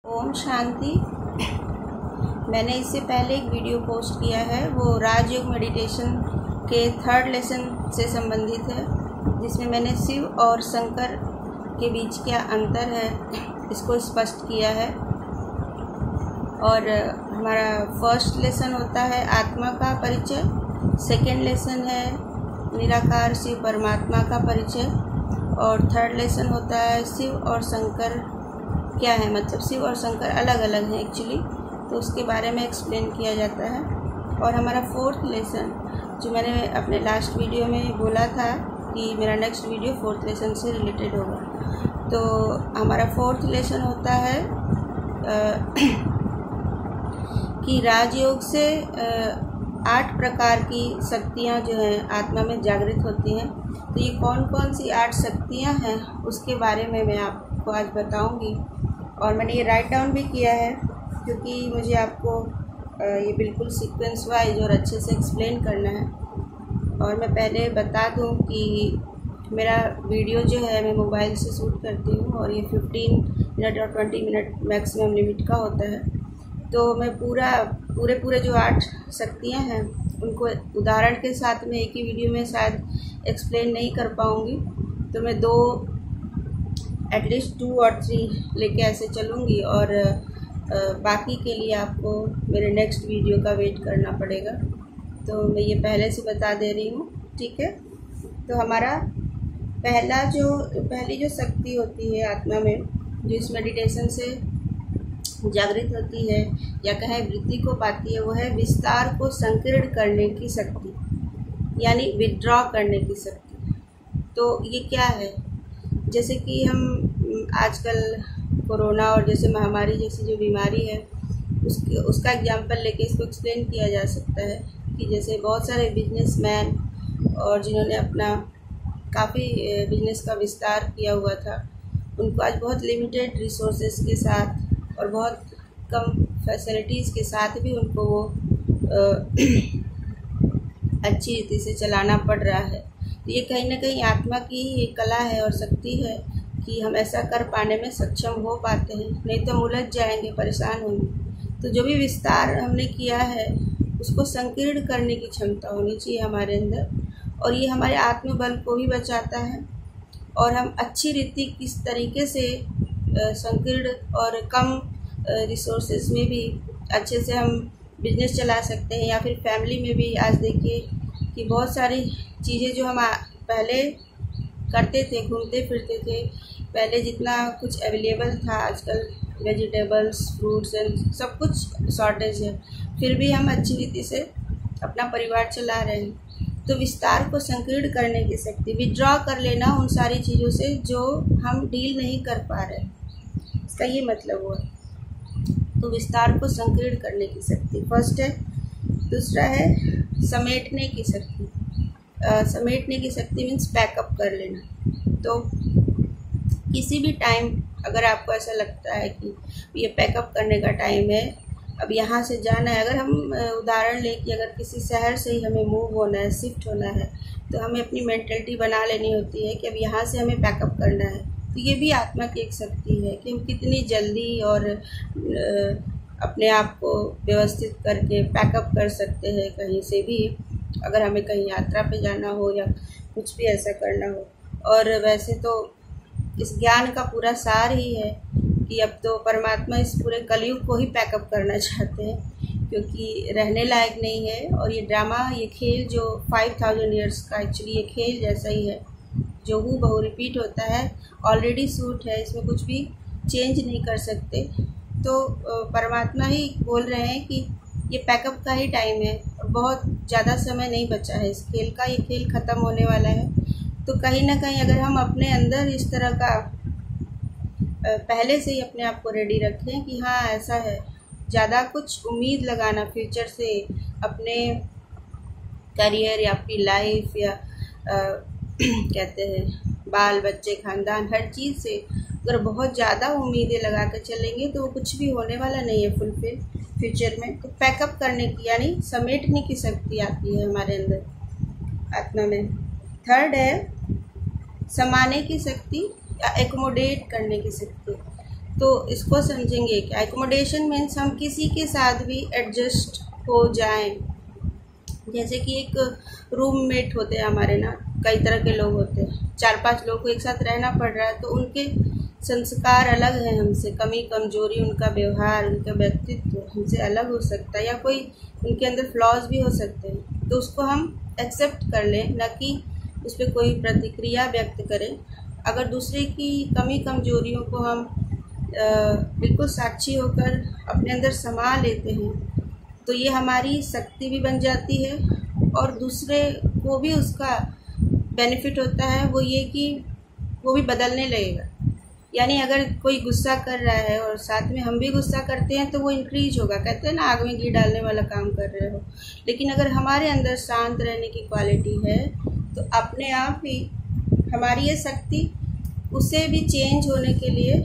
ओम शांति। मैंने इससे पहले एक वीडियो पोस्ट किया है, वो राजयोग मेडिटेशन के 3rd लेसन से संबंधित है, जिसमें मैंने शिव और शंकर के बीच क्या अंतर है इसको स्पष्ट किया है। और हमारा 1st लेसन होता है आत्मा का परिचय, 2nd लेसन है निराकार शिव परमात्मा का परिचय, और 3rd लेसन होता है शिव और शंकर क्या है, मतलब शिव और शंकर अलग अलग हैं एक्चुअली, तो उसके बारे में एक्सप्लेन किया जाता है। और हमारा 4th लेसन, जो मैंने अपने लास्ट वीडियो में बोला था कि मेरा नेक्स्ट वीडियो 4th लेसन से रिलेटेड होगा, तो हमारा 4th लेसन होता है कि राजयोग से 8 प्रकार की शक्तियाँ जो हैं आत्मा में जागृत होती हैं। तो ये कौन कौन सी 8 शक्तियाँ हैं उसके बारे में मैं आपको आज बताऊंगी। और मैंने ये राइट डाउन भी किया है क्योंकि मुझे आपको ये बिल्कुल सीक्वेंस वाइज और अच्छे से एक्सप्लेन करना है। और मैं पहले बता दूं कि मेरा वीडियो जो है मैं मोबाइल से शूट करती हूँ और ये 15 मिनट और 20 मिनट मैक्सिमम लिमिट का होता है। तो मैं पूरे जो 8 शक्तियाँ हैं उनको उदाहरण के साथ में एक ही वीडियो में शायद एक्सप्लेन नहीं कर पाऊँगी, तो मैं एटलीस्ट 2 और 3 लेके ऐसे चलूँगी, और बाकी के लिए आपको मेरे नेक्स्ट वीडियो का वेट करना पड़ेगा। तो मैं ये पहले से बता दे रही हूँ, ठीक है। तो हमारा पहली जो शक्ति होती है आत्मा में, जो इस मेडिटेशन से जागृत होती है या कहें वृत्ति को पाती है, वो है विस्तार को संकीर्ण करने की शक्ति, यानी विड्रॉ करने की शक्ति। तो ये क्या है, जैसे कि हम आजकल कोरोना और जैसे महामारी जैसी जो बीमारी है उसका एग्जाम्पल लेके इसको एक्सप्लेन किया जा सकता है कि जैसे बहुत सारे बिजनेसमैन और जिन्होंने अपना काफ़ी बिजनेस का विस्तार किया हुआ था, उनको आज बहुत लिमिटेड रिसोर्सेज के साथ और बहुत कम फैसिलिटीज़ के साथ भी उनको वो अच्छी रीति से चलाना पड़ रहा है। तो ये कहीं ना कहीं आत्मा की ही एक कला है और शक्ति है कि हम ऐसा कर पाने में सक्षम हो पाते हैं, नहीं तो हम उलझ जाएंगे, परेशान होंगे। तो जो भी विस्तार हमने किया है उसको संकीर्ण करने की क्षमता होनी चाहिए हमारे अंदर, और ये हमारे आत्मबल को भी बचाता है। और हम अच्छी रीति किस तरीके से संकीर्ण और कम रिसोर्सेज में भी अच्छे से हम बिजनेस चला सकते हैं, या फिर फैमिली में भी। आज देखिए कि बहुत सारी चीज़ें जो हम पहले करते थे, घूमते फिरते थे, पहले जितना कुछ अवेलेबल था, आजकल वेजिटेबल्स, फ्रूट्स एंड सब कुछ शॉर्टेज है, फिर भी हम अच्छी रीति से अपना परिवार चला रहे हैं। तो विस्तार को संकीर्ण करने की शक्ति, विड्रॉ कर लेना उन सारी चीज़ों से जो हम डील नहीं कर पा रहे, इसका ये मतलब हुआ। तो विस्तार को संकीर्ण करने की शक्ति फर्स्ट है। दूसरा है समेटने की शक्ति। समेटने की शक्ति मीन्स पैकअप कर लेना। तो किसी भी टाइम अगर आपको ऐसा लगता है कि ये पैकअप करने का टाइम है, अब यहाँ से जाना है, अगर हम उदाहरण लें कि अगर किसी शहर से ही हमें मूव होना है, शिफ्ट होना है, तो हमें अपनी मेंटलिटी बना लेनी होती है कि अब यहाँ से हमें पैकअप करना है। तो ये भी आत्मा की एक शक्ति है कि हम कितनी जल्दी और अपने आप को व्यवस्थित करके पैकअप कर सकते हैं कहीं से भी, अगर हमें कहीं यात्रा पे जाना हो या कुछ भी ऐसा करना हो। और वैसे तो इस ज्ञान का पूरा सार ही है कि अब तो परमात्मा इस पूरे कलयुग को ही पैकअप करना चाहते हैं, क्योंकि रहने लायक नहीं है। और ये ड्रामा, ये खेल जो 5000 ईयर्स का, एक्चुअली ये खेल जैसा ही है जो हूबहू रिपीट होता है, ऑलरेडी शूट है, इसमें कुछ भी चेंज नहीं कर सकते। तो परमात्मा ही बोल रहे हैं कि ये पैकअप का ही टाइम है और बहुत ज़्यादा समय नहीं बचा है इस खेल का, ये खेल ख़त्म होने वाला है। तो कहीं ना कहीं अगर हम अपने अंदर इस तरह का पहले से ही अपने आप को रेडी रखें कि हाँ ऐसा है, ज़्यादा कुछ उम्मीद लगाना फ्यूचर से, अपने करियर या अपनी लाइफ या कहते हैं बाल बच्चे, खानदान, हर चीज़ से अगर बहुत ज़्यादा उम्मीदें लगा कर चलेंगे तो वो कुछ भी होने वाला नहीं है फुलफिल फ्यूचर में। तो पैकअप करने की यानी समेटने की शक्ति आती है हमारे अंदर आत्मा में। 3rd है समाने की शक्ति या एकोमोडेट करने की शक्ति। तो इसको समझेंगे कि एकोमोडेशन मीन्स हम किसी के साथ भी एडजस्ट हो जाएं। जैसे कि एक रूममेट होते हैं हमारे ना, कई तरह के लोग होते हैं, 4-5 लोग को एक साथ रहना पड़ रहा है, तो उनके संस्कार अलग हैं हमसे, कमी कमजोरी, उनका व्यवहार, उनका व्यक्तित्व हमसे अलग हो सकता है, या कोई उनके अंदर फ्लॉज भी हो सकते हैं। तो उसको हम एक्सेप्ट कर लें, न कि उस पर कोई प्रतिक्रिया व्यक्त करें। अगर दूसरे की कमी कमजोरियों को हम बिल्कुल साक्षी होकर अपने अंदर समा लेते हैं, तो ये हमारी शक्ति भी बन जाती है और दूसरे को भी उसका बेनिफिट होता है। वो ये कि वो भी बदलने लगेगा। यानी अगर कोई गुस्सा कर रहा है और साथ में हम भी गुस्सा करते हैं तो वो इंक्रीज होगा। कहते हैं ना, आग में घी डालने वाला काम कर रहे हो। लेकिन अगर हमारे अंदर शांत रहने की क्वालिटी है तो अपने आप ही हमारी ये शक्ति उसे भी चेंज होने के लिए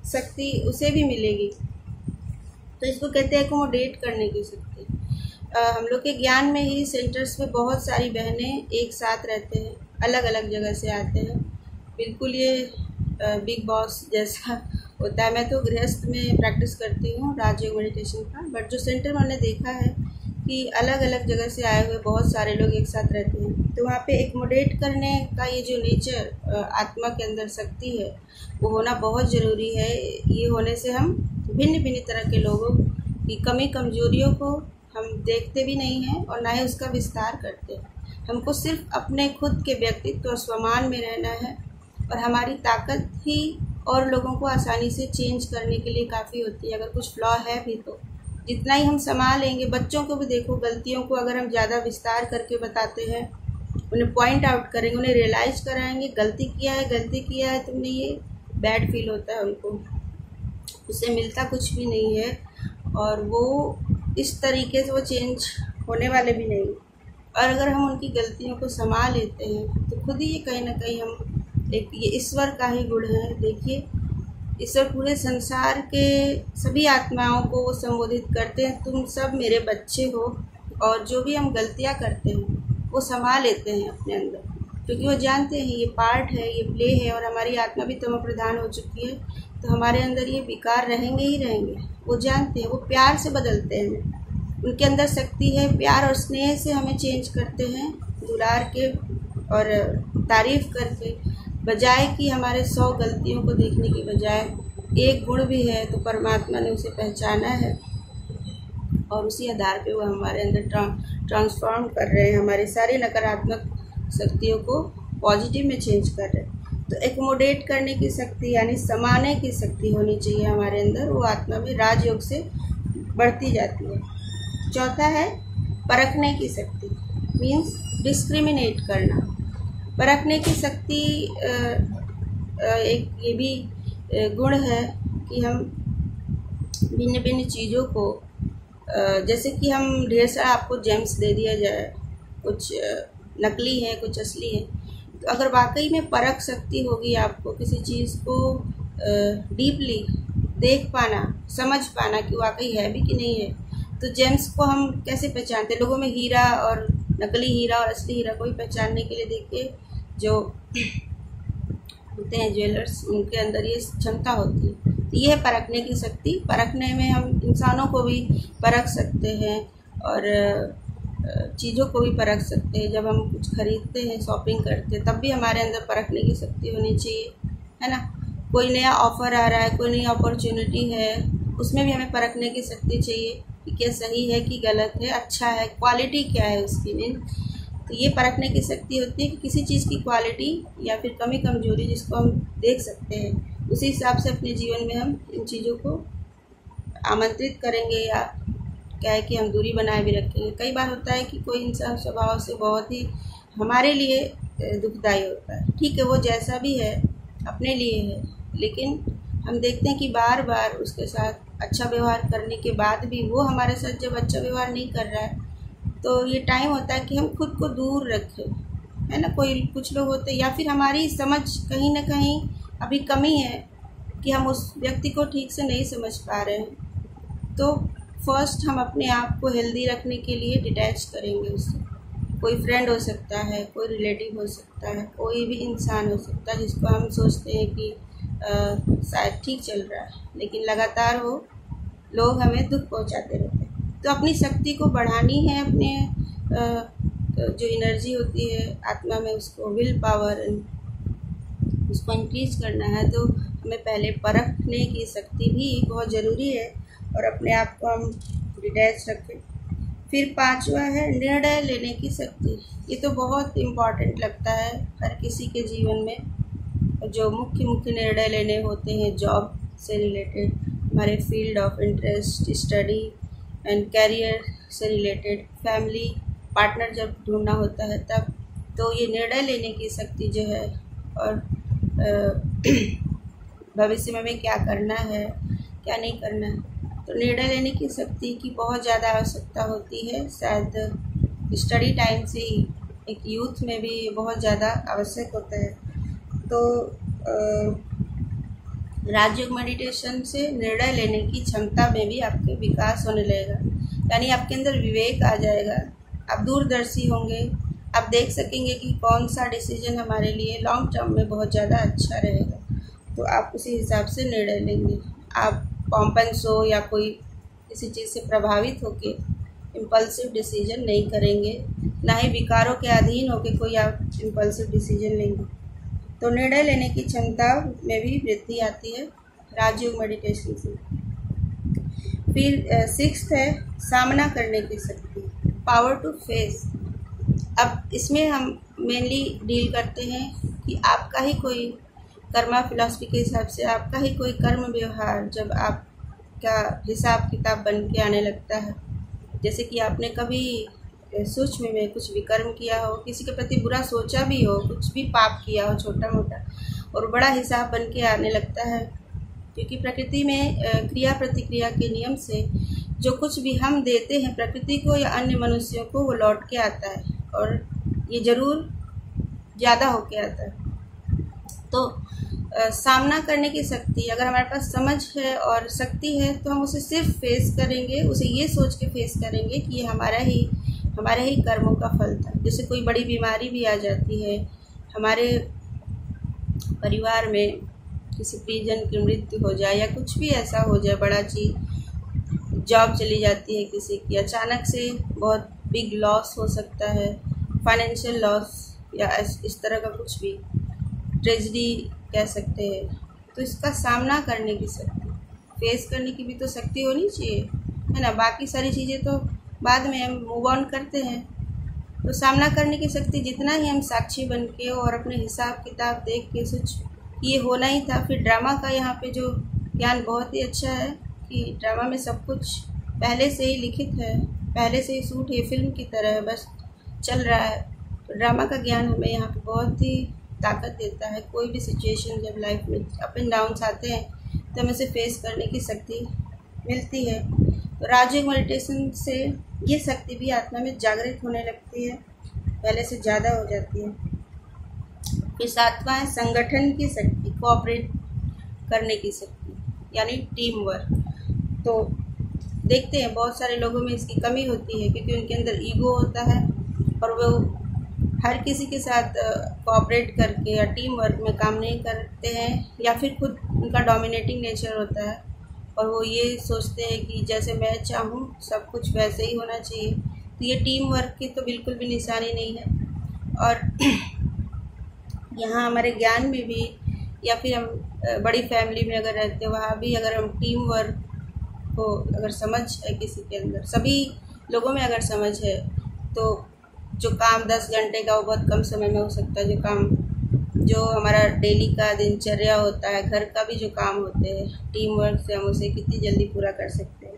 शक्ति उसे भी मिलेगी। तो इसको कहते हैं एकोमोडेट करने की शक्ति। हम लोग के ज्ञान में ही सेंटर्स में बहुत सारी बहनें एक साथ रहते हैं, अलग अलग जगह से आते हैं। बिल्कुल ये बिग बॉस जैसा होता है। मैं तो गृहस्थ में प्रैक्टिस करती हूँ राजयोग मेडिटेशन का, बट जो सेंटर मैंने देखा है कि अलग अलग जगह से आए हुए बहुत सारे लोग एक साथ रहते हैं। तो वहाँ पे एकोमोडेट करने का ये जो नेचर आत्मा के अंदर शक्ति है वो होना बहुत ज़रूरी है। ये होने से हम भिन्न भिन्न तरह के लोगों की कमी कमजोरियों को हम देखते भी नहीं हैं और ना ही उसका विस्तार करते हैं। हमको सिर्फ अपने खुद के व्यक्तित्व और स्वमान में रहना है और हमारी ताकत ही और लोगों को आसानी से चेंज करने के लिए काफ़ी होती है। अगर कुछ फ्लॉ है भी तो जितना ही हम संभाल लेंगे। बच्चों को भी देखो, गलतियों को अगर हम ज़्यादा विस्तार करके बताते हैं, उन्हें पॉइंट आउट करेंगे, उन्हें रियलाइज़ कराएंगे गलती किया है तुमने, ये बैड फील होता है उनको, उससे मिलता कुछ भी नहीं है और वो इस तरीके से वो चेंज होने वाले भी नहीं। और अगर हम उनकी गलतियों को संभाल लेते हैं तो खुद ही ये कहीं ना कहीं हम एक ये ईश्वर का ही गुण है। देखिए, ईश्वर पूरे संसार के सभी आत्माओं को वो संबोधित करते हैं, तुम सब मेरे बच्चे हो। और जो भी हम गलतियां करते हैं वो संभाल लेते हैं अपने अंदर, क्योंकि वो जानते हैं ये पार्ट है, ये प्ले है। और हमारी आत्मा भी तमो प्रधान हो चुकी है, तो हमारे अंदर ये विकार रहेंगे ही रहेंगे। वो जानते हैं, वो प्यार से बदलते हैं। उनके अंदर शक्ति है, प्यार और स्नेह से हमें चेंज करते हैं, दुलार के और तारीफ करके। बजाय कि हमारे 100 गलतियों को देखने की बजाय एक गुण भी है तो परमात्मा ने उसे पहचाना है और उसी आधार पे वो हमारे अंदर ट्रांसफॉर्म कर रहे हैं, हमारी सारी नकारात्मक शक्तियों को पॉजिटिव में चेंज कर रहे हैं। तो एकोमोडेट करने की शक्ति यानी समाने की शक्ति होनी चाहिए हमारे अंदर, वो आत्मा में राजयोग से बढ़ती जाती है। चौथा है परखने की शक्ति, मीन्स डिस्क्रिमिनेट करना। परखने की शक्ति एक ये भी गुण है कि हम भिन्न भिन्न चीज़ों को, जैसे कि हम ढेर सारा आपको जेम्स दे दिया जाए, कुछ नकली है कुछ असली है, तो अगर वाकई में परख शक्ति होगी आपको किसी चीज़ को डीपली देख पाना, समझ पाना कि वाकई है भी कि नहीं है, तो जेम्स को हम कैसे पहचानते हैं? लोगों में हीरा और नकली हीरा और असली हीरा को भी पहचानने के लिए देखिए जो होते हैं ज्वेलर्स, उनके अंदर ये क्षमता होती है। तो ये है परखने की शक्ति। परखने में हम इंसानों को भी परख सकते हैं और चीज़ों को भी परख सकते हैं। जब हम कुछ खरीदते हैं, शॉपिंग करते हैं, तब भी हमारे अंदर परखने की शक्ति होनी चाहिए, है ना। कोई नया ऑफ़र आ रहा है, कोई नई अपॉर्चुनिटी है, उसमें भी हमें परखने की शक्ति चाहिए कि क्या सही है कि गलत है, अच्छा है, क्वालिटी क्या है उसकी। मीन तो ये परखने की शक्ति होती है कि किसी चीज़ की क्वालिटी या फिर कमी कमजोरी जिसको हम देख सकते हैं, उसी हिसाब से अपने जीवन में हम इन चीज़ों को आमंत्रित करेंगे या क्या है कि हम दूरी बनाए भी रखेंगे। कई बार होता है कि कोई इंसान स्वभाव से बहुत ही हमारे लिए दुखदायी होता है, ठीक है, वो जैसा भी है अपने लिए है, लेकिन हम देखते हैं कि बार बार उसके साथ अच्छा व्यवहार करने के बाद भी वो हमारे साथ जब अच्छा व्यवहार नहीं कर रहा है, तो ये टाइम होता है कि हम खुद को दूर रखें, है ना। कुछ लोग होते हैं, या फिर हमारी समझ कहीं ना कहीं अभी कमी है कि हम उस व्यक्ति को ठीक से नहीं समझ पा रहे हैं। तो फर्स्ट हम अपने आप को हेल्दी रखने के लिए डिटैच करेंगे उससे। कोई फ्रेंड हो सकता है, कोई रिलेटिव हो सकता है, कोई भी इंसान हो सकता है जिसको हम सोचते हैं कि शायद ठीक चल रहा है, लेकिन लगातार वो लोग हमें दुख पहुंचाते रहते हैं। तो अपनी शक्ति को बढ़ानी है, अपने जो एनर्जी होती है आत्मा में, उसको विल पावर उसको इंक्रीज करना है। तो हमें पहले परखने की शक्ति भी बहुत ज़रूरी है और अपने आप को हम डिटैच रखें। फिर पांचवा है निर्णय लेने की शक्ति। ये तो बहुत इम्पॉर्टेंट लगता है हर किसी के जीवन में। जो मुख्य निर्णय लेने होते हैं जॉब से रिलेटेड, हमारे field of interest, study and career से रिलेटेड, फैमिली पार्टनर जब ढूंढना होता है तब, तो ये निर्णय लेने की शक्ति जो है और भविष्य में हमें क्या करना है क्या नहीं करना है, तो निर्णय लेने की शक्ति की बहुत ज़्यादा आवश्यकता होती है। शायद स्टडी टाइम से ही एक यूथ में भी बहुत ज़्यादा आवश्यक होता है। तो राजयोग मेडिटेशन से निर्णय लेने की क्षमता में भी आपके विकास होने लगेगा, यानी आपके अंदर विवेक आ जाएगा, आप दूरदर्शी होंगे, आप देख सकेंगे कि कौन सा डिसीजन हमारे लिए लॉन्ग टर्म में बहुत ज़्यादा अच्छा रहेगा, तो आप उसी हिसाब से निर्णय लेंगे। आप कॉम्पेंस हो या कोई किसी चीज़ से प्रभावित होके इम्पल्सिव डिसीजन नहीं करेंगे, ना ही विकारों के अधीन होके कोई आप इम्पल्सिव डिसीजन लेंगे। तो निर्णय लेने की क्षमता में भी वृद्धि आती है राजयोग मेडिटेशन से। फिर सिक्स्थ है सामना करने की शक्ति, पावर टू फेस। अब इसमें हम मेनली डील करते हैं कि आपका ही कोई कर्मा फिलॉसफी के हिसाब से आपका ही कोई कर्म व्यवहार जब आपका हिसाब किताब बन के आने लगता है, जैसे कि आपने कभी सूक्ष्म में कुछ भी कर्म किया हो, किसी के प्रति बुरा सोचा भी हो, कुछ भी पाप किया हो छोटा मोटा, और बड़ा हिसाब बन के आने लगता है, क्योंकि प्रकृति में क्रिया प्रतिक्रिया के नियम से जो कुछ भी हम देते हैं प्रकृति को या अन्य मनुष्यों को, वो लौट के आता है और ये ज़रूर ज़्यादा होके आता है। तो सामना करने की शक्ति, अगर हमारे पास समझ है और शक्ति है तो हम उसे सिर्फ फेस करेंगे, उसे ये सोच के फेस करेंगे कि ये हमारे ही कर्मों का फल था। जैसे कोई बड़ी बीमारी भी आ जाती है, हमारे परिवार में किसी परिजन की मृत्यु हो जाए या कुछ भी ऐसा हो जाए बड़ा चीज़, जॉब चली जाती है किसी की, अचानक से बहुत बिग लॉस हो सकता है, फाइनेंशियल लॉस या इस तरह का कुछ भी ट्रेजेडी कह सकते हैं, तो इसका सामना करने की शक्ति, फेस करने की भी तो शक्ति होनी चाहिए, है ना। बाकी सारी चीज़ें तो बाद में हम मूव ऑन करते हैं। तो सामना करने की शक्ति, जितना ही हम साक्षी बन के और अपने हिसाब किताब देख के सोच ये होना ही था। फिर ड्रामा का यहाँ पे जो ज्ञान बहुत ही अच्छा है कि ड्रामा में सब कुछ पहले से ही लिखित है, पहले से ही शूट है, फिल्म की तरह है, बस चल रहा है। तो ड्रामा का ज्ञान हमें यहाँ पे बहुत ही ताकत देता है। कोई भी सिचुएशन जब लाइफ में अप एंड डाउन्स आते हैं तो हमें से फेस करने की शक्ति मिलती है। तो राजयोग मेडिटेशन से ये शक्ति भी आत्मा में जागृत होने लगती है, पहले से ज़्यादा हो जाती है। फिर सातवां है संगठन की शक्ति, कोऑपरेट करने की शक्ति, यानी टीम वर्क। तो देखते हैं बहुत सारे लोगों में इसकी कमी होती है, क्योंकि उनके अंदर ईगो होता है और वो हर किसी के साथ कोऑपरेट करके या टीम वर्क में काम नहीं करते हैं, या फिर खुद उनका डोमिनेटिंग नेचर होता है और वो ये सोचते हैं कि जैसे मैं चाहूँ सब कुछ वैसे ही होना चाहिए। तो ये टीम वर्क की तो बिल्कुल भी निशानी नहीं है। और यहाँ हमारे ज्ञान में भी, या फिर हम बड़ी फैमिली में अगर रहते हैं वहाँ भी, अगर हम टीम वर्क को अगर समझ है किसी के अंदर, सभी लोगों में अगर समझ है, तो जो काम 10 घंटे का वो बहुत कम समय में हो सकता है। जो हमारा डेली का दिनचर्या होता है, घर का भी जो काम होते हैं, टीम वर्क से हम उसे कितनी जल्दी पूरा कर सकते हैं।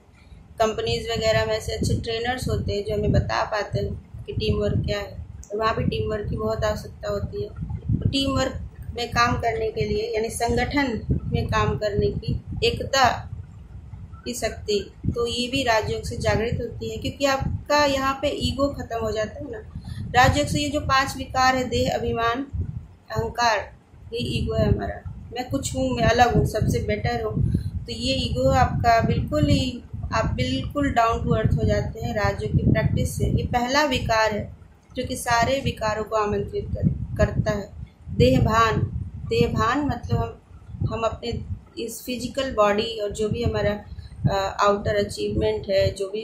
कंपनीज़ वगैरह में ऐसे अच्छे ट्रेनर्स होते हैं जो हमें बता पाते हैं कि टीम वर्क क्या है, तो वहाँ भी टीम वर्क की बहुत आवश्यकता होती है। तो टीम वर्क में काम करने के लिए, यानी संगठन में काम करने की, एकता की शक्ति, तो ये भी राजयोग से जागृत होती है, क्योंकि आपका यहाँ पे ईगो खत्म हो जाता है ना। राजयोग से ये जो 5 विकार है, देह, अभिमान, अहंकार, ये ईगो है हमारा, मैं कुछ हूँ, मैं अलग हूँ, सबसे बेटर हूँ, तो ये ईगो आपका आप बिल्कुल डाउन टू अर्थ हो जाते हैं राजयोग की प्रैक्टिस से। ये पहला विकार है जो कि सारे विकारों को आमंत्रित करता है। देहभान मतलब हम हम अपने इस फिजिकल बॉडी और जो भी हमारा आउटर अचीवमेंट है, जो भी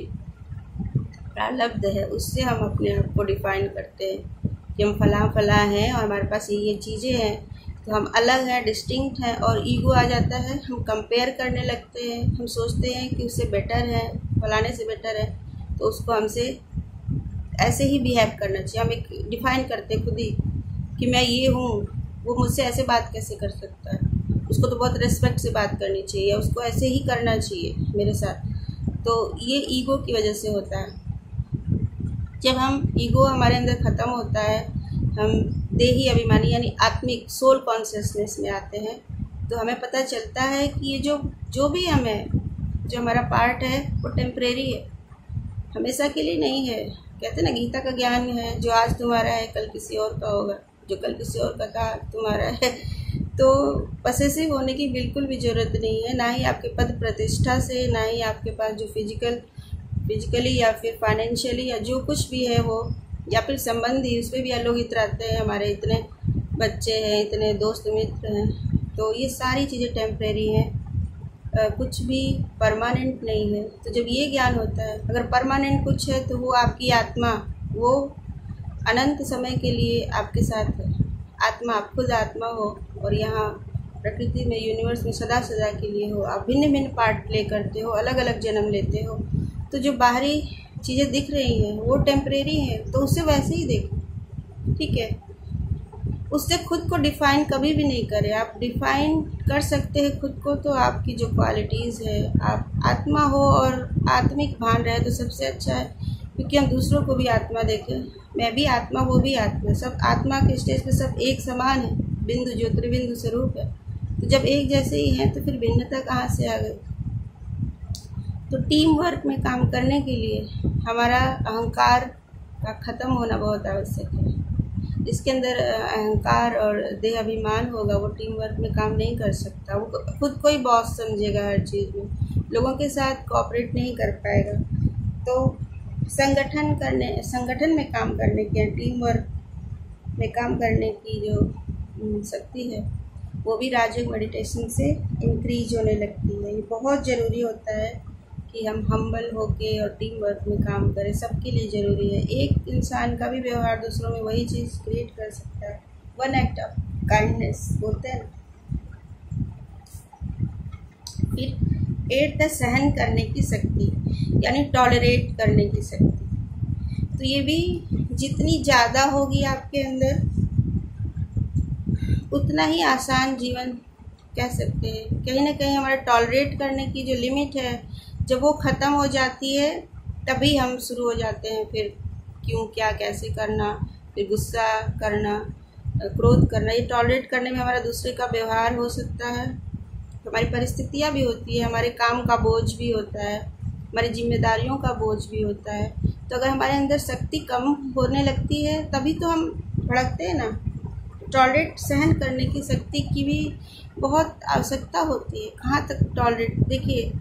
प्रारब्ध है, उससे हम अपने आप को डिफाइन करते हैं कि हम फलां फलां हैं और हमारे पास ये चीज़ें हैं, तो हम अलग हैं, डिस्टिंक्ट हैं। और ईगो आ जाता है, हम कंपेयर करने लगते हैं, हम सोचते हैं कि उससे बेटर है, फलाने से बेटर है, तो उसको हमसे ऐसे ही बिहेव करना चाहिए। हम एक डिफाइन करते हैं खुद ही कि मैं ये हूँ, वो मुझसे ऐसे बात कैसे कर सकता है, उसको तो बहुत रिस्पेक्ट से बात करनी चाहिए, उसको ऐसे ही करना चाहिए मेरे साथ। तो ये ईगो की वजह से होता है। जब हम ईगो हमारे अंदर ख़त्म होता है, हम देही अभिमानी यानी आत्मिक सोल कॉन्शियसनेस में आते हैं, तो हमें पता चलता है कि ये जो भी हम है, जो हमारा पार्ट है, वो टेम्परेरी है, हमेशा के लिए नहीं है। कहते हैं ना, गीता का ज्ञान है, जो आज तुम्हारा है कल किसी और का होगा, जो कल किसी और का था तुम्हारा है। तो पसेसिव होने की बिल्कुल भी ज़रूरत नहीं है, ना ही आपके पद प्रतिष्ठा से, ना ही आपके पास जो फिजिकली या फिर फाइनेंशियली या जो कुछ भी है वो, या फिर संबंधी, उस पर भी लोग इतराते हैं, हमारे इतने बच्चे हैं, इतने दोस्त मित्र हैं। तो ये सारी चीज़ें टेम्परेरी हैं, कुछ भी परमानेंट नहीं है। तो जब ये ज्ञान होता है, अगर परमानेंट कुछ है तो वो आपकी आत्मा, वो अनंत समय के लिए आपके साथ है। आत्मा, आप खुद आत्मा हो और यहाँ प्रकृति में, यूनिवर्स में सदा सदा के लिए हो। आप भिन्न भिन्न पार्ट प्ले करते हो, अलग अलग जन्म लेते हो। तो जो बाहरी चीज़ें दिख रही हैं वो टेम्परेरी हैं, तो उसे वैसे ही देखो, ठीक है। उससे खुद को डिफ़ाइन कभी भी नहीं करें। आप डिफ़ाइन कर सकते हैं खुद को तो आपकी जो क्वालिटीज़ है, आप आत्मा हो और आत्मिक भान रहे तो सबसे अच्छा है, क्योंकि हम दूसरों को भी आत्मा देखें। मैं भी आत्मा, वो भी आत्मा, सब आत्मा के स्टेज पे सब एक समान है, बिंदु ज्योतिर्बिंदु स्वरूप है। तो जब एक जैसे ही हैं तो फिर भिन्नता कहाँ से आ गई। तो टीम वर्क में काम करने के लिए हमारा अहंकार का ख़त्म होना बहुत आवश्यक है। जिसके अंदर अहंकार और देह अभिमान होगा, वो टीम वर्क में काम नहीं कर सकता। वो खुद को ही बॉस समझेगा हर चीज़ में, लोगों के साथ कोऑपरेट नहीं कर पाएगा। तो संगठन में काम करने की, टीम वर्क में काम करने की जो शक्ति है, वो भी राजयोग मेडिटेशन से इंक्रीज होने लगती है। ये बहुत ज़रूरी होता है कि हम हम्बल होके और टीम वर्क में काम करें, सबके लिए ज़रूरी है। एक इंसान का भी व्यवहार दूसरों में वही चीज़ क्रिएट कर सकता है। वन एक्ट ऑफ काइंडनेस बोलते हैं। फिर 8 सहन करने की शक्ति, यानी टॉलरेट करने की शक्ति। तो ये भी जितनी ज़्यादा होगी आपके अंदर, उतना ही आसान जीवन कह सकते हैं। कहीं ना कहीं हमारा टॉलरेट करने की जो लिमिट है, जब वो ख़त्म हो जाती है तभी हम शुरू हो जाते हैं फिर क्यों, क्या, कैसे करना, फिर गुस्सा करना, क्रोध करना। ये टॉलरेट करने में हमारा दूसरे का व्यवहार हो सकता है, हमारी परिस्थितियाँ भी होती है, हमारे काम का बोझ भी होता है, हमारी जिम्मेदारियों का बोझ भी होता है। तो अगर हमारे अंदर शक्ति कम होने लगती है तभी तो हम भड़कते हैं ना। टॉलरेट सहन करने की शक्ति की भी बहुत आवश्यकता होती है। कहाँ तक टॉलरेट, देखिए,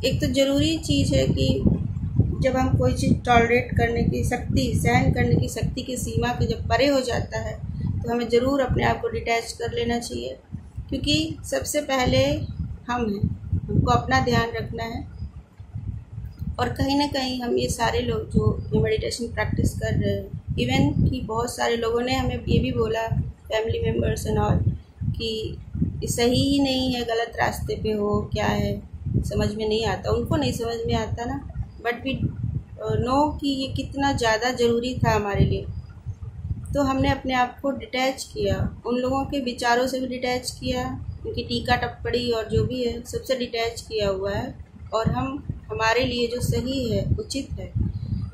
एक तो ज़रूरी चीज़ है कि जब हम कोई चीज़ टॉलरेट करने की शक्ति, सहन करने की शक्ति की सीमा के जब परे हो जाता है तो हमें ज़रूर अपने आप को डिटैच कर लेना चाहिए, क्योंकि सबसे पहले हम हैं, हमको अपना ध्यान रखना है। और कहीं ना कहीं हम ये सारे लोग जो मेडिटेशन प्रैक्टिस कर रहे हैं, इवन कि बहुत सारे लोगों ने हमें ये भी बोला, फैमिली मेम्बर्स एंड ऑल, कि सही ही नहीं है, गलत रास्ते पे हो, क्या है समझ में नहीं आता। उनको नहीं समझ में आता ना, बट वी नो कि ये कितना ज़्यादा ज़रूरी था हमारे लिए। तो हमने अपने आप को डिटैच किया, उन लोगों के विचारों से भी डिटैच किया, उनकी टीका टप्पड़ी और जो भी है सबसे डिटैच किया हुआ है। और हम हमारे लिए जो सही है, उचित है,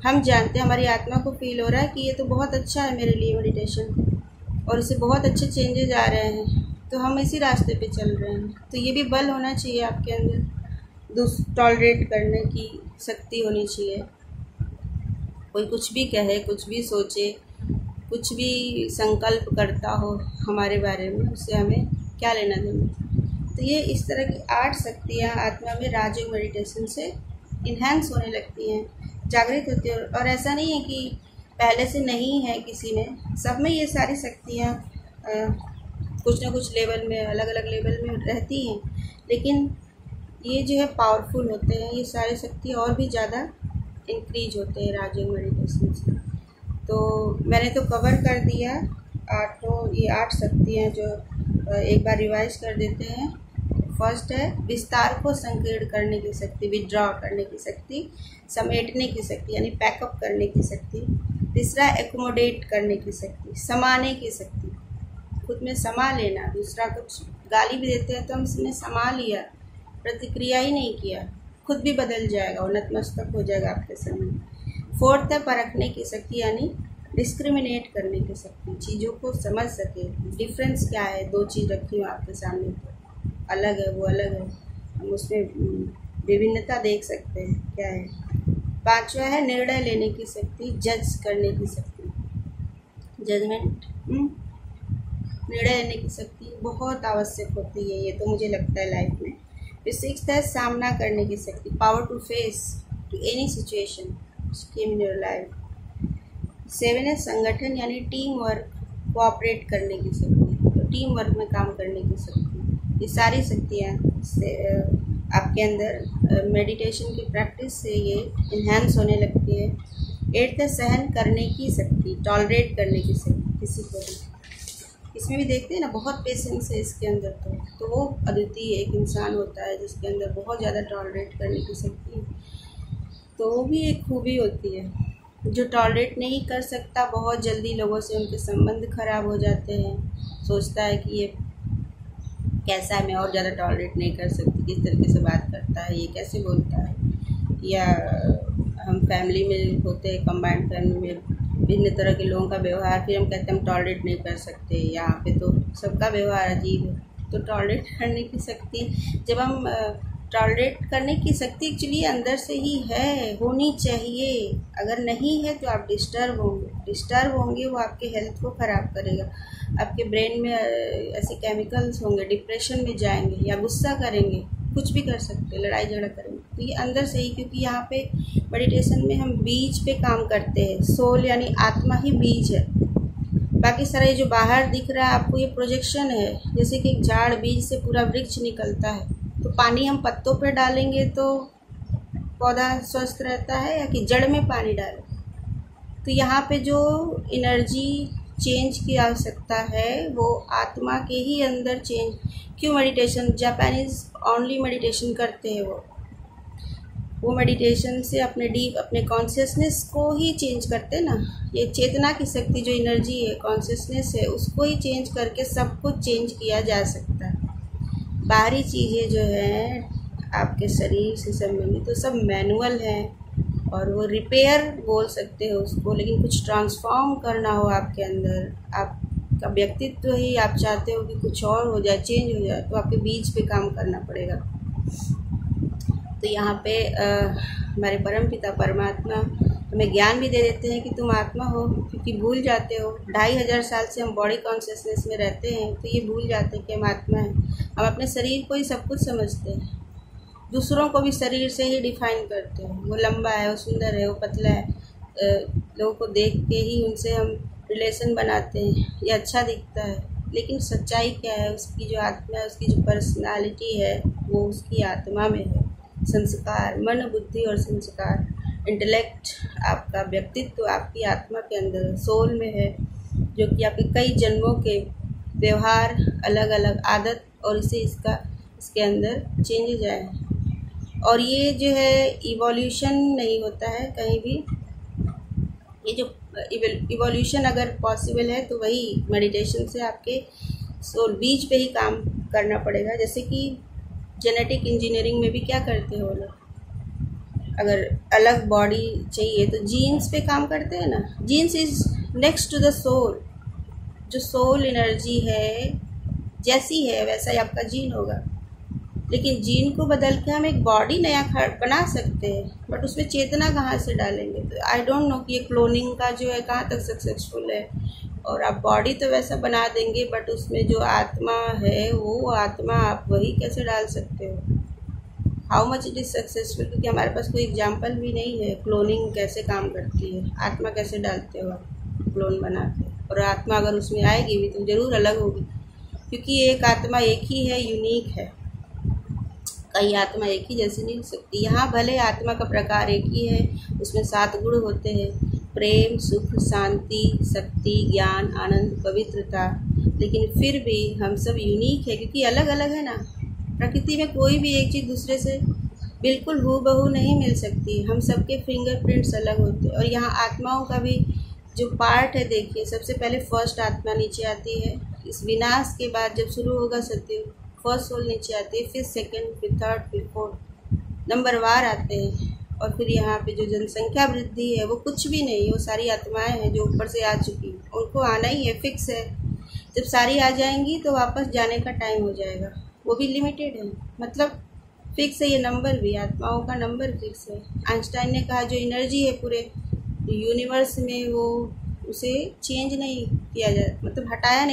हम जानते हैं, हमारी आत्मा को फील हो रहा है कि ये तो बहुत अच्छा है मेरे लिए मेडिटेशन, और इससे बहुत अच्छे चेंजेस आ रहे हैं, तो हम इसी रास्ते पे चल रहे हैं। तो ये भी बल होना चाहिए आपके अंदर, टॉलरेट करने की शक्ति होनी चाहिए। कोई कुछ भी कहे, कुछ भी सोचे, कुछ भी संकल्प करता हो हमारे बारे में, उससे हमें क्या लेना देना। तो ये इस तरह की 8 शक्तियाँ आत्मा में राजयोग मेडिटेशन से इन्हेंस होने लगती हैं, जागृत होती है। और ऐसा नहीं है कि पहले से नहीं है किसी में, सब में ये सारी शक्तियाँ कुछ ना कुछ लेवल में, अलग अलग लेवल में रहती हैं, लेकिन ये जो है पावरफुल होते हैं। ये सारी शक्ति और भी ज़्यादा इंक्रीज होते हैं राजयोग मेडिटेशन से। तो मैंने तो कवर कर दिया ये 8 शक्तियाँ जो एक बार रिवाइज कर देते हैं। फर्स्ट है विस्तार को संकीर्ण करने की शक्ति, विड्रॉ करने की शक्ति, समेटने की शक्ति यानी पैकअप करने की शक्ति। तीसरा एकोमोडेट करने की शक्ति, समाने की शक्ति, खुद में समा लेना। दूसरा कुछ गाली भी देते हैं तो हम उसने समा लिया, प्रतिक्रिया ही नहीं किया, खुद भी बदल जाएगा और नतमस्तक हो जाएगा आपके सामने। फोर्थ है परखने की शक्ति यानी डिस्क्रिमिनेट करने की शक्ति, चीज़ों को समझ सके, डिफरेंस क्या है, 2 चीज़ रखी हूँ आपके सामने, तो अलग है वो अलग है, हम उसमें विभिन्नता देख सकते हैं क्या है। 5वां है निर्णय लेने की शक्ति, जज करने की शक्ति, जजमेंट, निर्णय लेने की शक्ति बहुत आवश्यक होती है, ये तो मुझे लगता है लाइफ में। फिर 6th है सामना करने की शक्ति, power to face to any situation in your life. 7 है संगठन यानी टीम वर्क, कोऑपरेट करने की शक्ति, तो टीम वर्क में काम करने की शक्ति। ये सारी शक्तियाँ आपके अंदर मेडिटेशन की प्रैक्टिस से ये इन्हांस होने लगती है। 8th है सहन करने की शक्ति, टॉलरेट करने की शक्ति किसी को भी। इसमें भी देखते हैं ना बहुत पेशेंस है इसके अंदर, तो वो अद्वितीय एक इंसान होता है जिसके अंदर बहुत ज़्यादा टॉलरेट करने की शक्ति है, तो वो भी एक खूबी होती है। जो टॉलरेट नहीं कर सकता, बहुत जल्दी लोगों से उनके संबंध खराब हो जाते हैं, सोचता है कि ये कैसा है, मैं और ज़्यादा टॉलरेट नहीं कर सकती, किस तरीके से बात करता है, ये कैसे बोलता है। या हम फैमिली में होते हैं, कंबाइंड फैमिली में भिन्न तरह के लोगों का व्यवहार, फिर हम कहते हैं हम टॉलरेट नहीं कर सकते, यहाँ पे तो सबका व्यवहार अजीब है। तो टॉलरेट करने की शक्ति, जब हम टॉलरेट करने की शक्ति एक्चुअली अंदर से ही है, होनी चाहिए। अगर नहीं है तो आप डिस्टर्ब होंगे, वो आपके हेल्थ को ख़राब करेगा, आपके ब्रेन में ऐसे केमिकल्स होंगे, डिप्रेशन में जाएंगे या गुस्सा करेंगे, कुछ भी कर सकते हैं, लड़ाई झगड़ा करेंगे। तो ये अंदर से ही, क्योंकि यहाँ पे मेडिटेशन में हम बीज पे काम करते हैं, सोल यानी आत्मा ही बीज है, बाकी सारा ये जो बाहर दिख रहा है आपको ये प्रोजेक्शन है। जैसे कि एक झाड़ बीज से पूरा वृक्ष निकलता है, तो पानी हम पत्तों पे डालेंगे तो पौधा स्वस्थ रहता है, या कि जड़ में पानी डालें। तो यहाँ पे जो एनर्जी चेंज की आवश्यकता है वो आत्मा के ही अंदर चेंज। क्यों मेडिटेशन, जापानीज ओनली मेडिटेशन करते हैं, वो मेडिटेशन से अपने कॉन्शियसनेस को ही चेंज करते हैं ना। ये चेतना की शक्ति जो एनर्जी है, कॉन्शियसनेस है, उसको ही चेंज करके सब कुछ चेंज किया जा सकता है। बाहरी चीज़ें जो हैं आपके शरीर से संबंधित तो सब मैनुअल हैं, और वो रिपेयर बोल सकते हो उसको, लेकिन कुछ ट्रांसफॉर्म करना हो आपके अंदर, आपका व्यक्तित्व ही आप चाहते हो कि कुछ और हो जाए, चेंज हो जाए, तो आपके बीज पे काम करना पड़ेगा। तो यहाँ पे हमारे परम पिता परमात्मा हमें ज्ञान भी दे देते हैं कि तुम आत्मा हो, क्योंकि भूल जाते हो। 2500 साल से हम बॉडी कॉन्शियसनेस में रहते हैं, तो ये भूल जाते हैं कि हम आत्मा हैं। हम अपने शरीर को ही सब कुछ समझते हैं, दूसरों को भी शरीर से ही डिफाइन करते हैं, वो लंबा है, वो सुंदर है, वो पतला है, लोगों को देख के ही उनसे हम रिलेशन बनाते हैं, ये अच्छा दिखता है। लेकिन सच्चाई क्या है, उसकी जो आत्मा है, उसकी जो पर्सनालिटी है, वो उसकी आत्मा में है। संस्कार, मन, बुद्धि और संस्कार, इंटेलेक्ट, आपका व्यक्तित्व आपकी आत्मा के अंदर सोल में है, जो कि आपके कई जन्मों के व्यवहार, अलग अलग आदत और इसके अंदर चेंजेज आए। और ये जो है इवोल्यूशन नहीं होता है कहीं भी। ये जो इवोल्यूशन अगर पॉसिबल है तो वही मेडिटेशन से आपके सोल बीज पे ही काम करना पड़ेगा। जैसे कि जेनेटिक इंजीनियरिंग में भी क्या करते हो लोग, अगर अलग बॉडी चाहिए तो जीन्स पे काम करते हैं ना। Genes is next to the soul, जो सोल एनर्जी है जैसी है वैसा ही आपका जीन होगा, लेकिन जीन को बदल के हम एक बॉडी नया बना सकते हैं, बट उसमें चेतना कहाँ से डालेंगे। तो आई डोंट नो कि ये क्लोनिंग का जो है कहाँ तक सक्सेसफुल है। और आप बॉडी तो वैसा बना देंगे, बट उसमें जो आत्मा है वो आत्मा आप वही कैसे डाल सकते हो, how much it is successful. क्योंकि हमारे पास कोई एग्जाम्पल भी नहीं है क्लोनिंग कैसे काम करती है, आत्मा कैसे डालते हो आप क्लोन बना के। और आत्मा अगर उसमें आएगी भी तो ज़रूर अलग होगी, क्योंकि एक आत्मा एक ही है, यूनिक है। कई आत्मा एक ही जैसी नहीं हो सकती। यहाँ भले आत्मा का प्रकार एक ही है, उसमें 7 गुण होते हैं, प्रेम, सुख, शांति, शक्ति, ज्ञान, आनंद, पवित्रता, लेकिन फिर भी हम सब यूनिक है क्योंकि अलग अलग है ना। प्रकृति में कोई भी एक चीज़ दूसरे से बिल्कुल हूबहू नहीं मिल सकती। हम सबके फिंगरप्रिंट्स अलग होते हैं। और यहाँ आत्माओं का भी जो पार्ट है, देखिए, सबसे पहले फर्स्ट आत्मा नीचे आती है। इस विनाश के बाद जब शुरू होगा सत्युग, फर्स्ट सोल नीचे आती है, फिर सेकंड, फिर थर्ड, फिर फोर्थ, नंबरवार आते हैं। और फिर यहाँ पे जो जनसंख्या वृद्धि है वो कुछ भी नहीं, वो सारी आत्माएं हैं जो ऊपर से आ चुकी हैं, उनको आना ही है, फिक्स है। जब सारी आ जाएंगी तो वापस जाने का टाइम हो जाएगा, वो भी लिमिटेड है, मतलब फिक्स है। ये नंबर भी, आत्माओं का नंबर फिक्स है। आइंस्टाइन ने कहा जो एनर्जी है पूरे यूनिवर्स में, वो उसे चेंज नहीं किया जा, मतलब हटाया नहीं